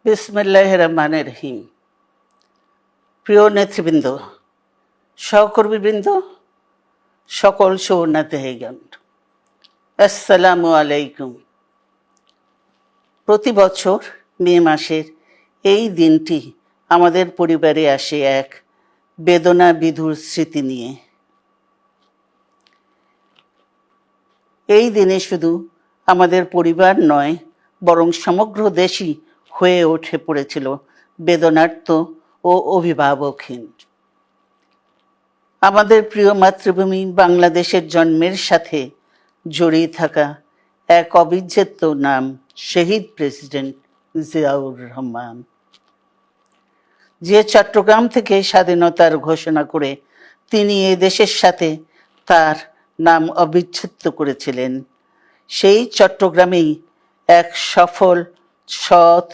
বিসমিল্লাহির রহমানির রহিম। প্রিয় নেতৃবৃন্দ, সহকর্মীবৃন্দ, সকল সুবর্ণাতিগণ, আসসালামু আলাইকুম। প্রতি বছর মে মাসের এই দিনটি আমাদের পরিবারে আসে এক বেদনা বিধুর স্মৃতি নিয়ে। এই দিনে শুধু আমাদের পরিবার নয়, বরং সমগ্র দেশই হয়ে উঠে পড়েছিল বেদনার্ত ও অভিভাবকহীন। আমাদের প্রিয় মাতৃভূমি বাংলাদেশের জন্মের সাথে জড়িয়ে থাকা এক অবিচ্ছেদ্য নাম শহীদ প্রেসিডেন্ট জিয়াউর রহমান, যে চট্টগ্রাম থেকে স্বাধীনতার ঘোষণা করে তিনি এ দেশের সাথে তার নাম অবিচ্ছেদ্য করেছিলেন। সেই চট্টগ্রামেই এক সফল, সৎ,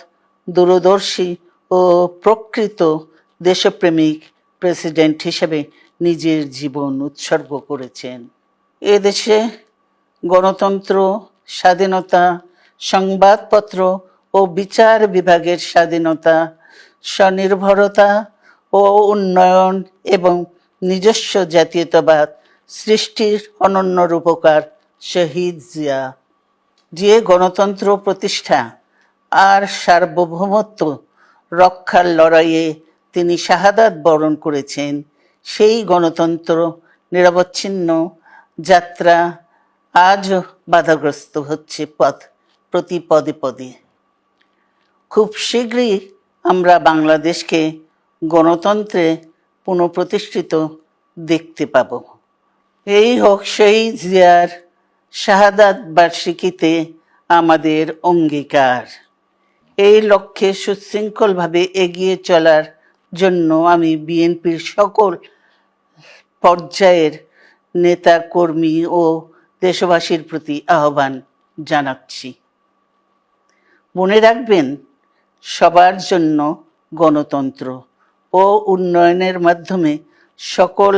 দূরদর্শী ও প্রকৃত দেশপ্রেমিক প্রেসিডেন্ট হিসেবে নিজের জীবন উৎসর্গ করেছেন। এদেশে গণতন্ত্র, স্বাধীনতা, সংবাদপত্র ও বিচার বিভাগের স্বাধীনতা, স্বনির্ভরতা ও উন্নয়ন এবং নিজস্ব জাতীয়তাবাদ সৃষ্টির অনন্য রূপকার শহীদ জিয়া, যে গণতন্ত্র প্রতিষ্ঠা আর সার্বভৌমত্ব রক্ষার লড়াইয়ে তিনি শাহাদাত বরণ করেছেন, সেই গণতন্ত্র নিরবচ্ছিন্ন যাত্রা আজও বাধাগ্রস্ত হচ্ছে প্রতি পদে পদে। খুব শীঘ্রই আমরা বাংলাদেশকে গণতন্ত্রে পুনঃপ্রতিষ্ঠিত দেখতে পাব। এই হোক শহীদ জিয়ার শাহাদাত বার্ষিকীতে আমাদের অঙ্গীকার। এই লক্ষ্যে সুশৃঙ্খলভাবে এগিয়ে চলার জন্য আমি বিএনপির সকল পর্যায়ের নেতা কর্মী ও দেশবাসীর প্রতি আহ্বান জানাচ্ছি। মনে রাখবেন, সবার জন্য গণতন্ত্র ও উন্নয়নের মাধ্যমে সকল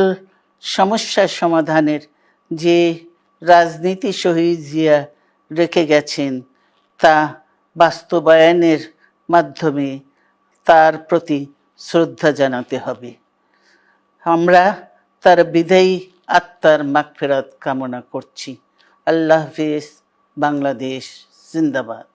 সমস্যার সমাধানের যে রাজনীতি শহীদ জিয়া রেখে গেছেন, তা বাস্তবায়নের মাধ্যমে তার প্রতি শ্রদ্ধা জানাতে হবে। আমরা তার বিদায়ী আত্মার মাগফিরাত কামনা করছি। আল্লাহ হাফেজ। বাংলাদেশ জিন্দাবাদ।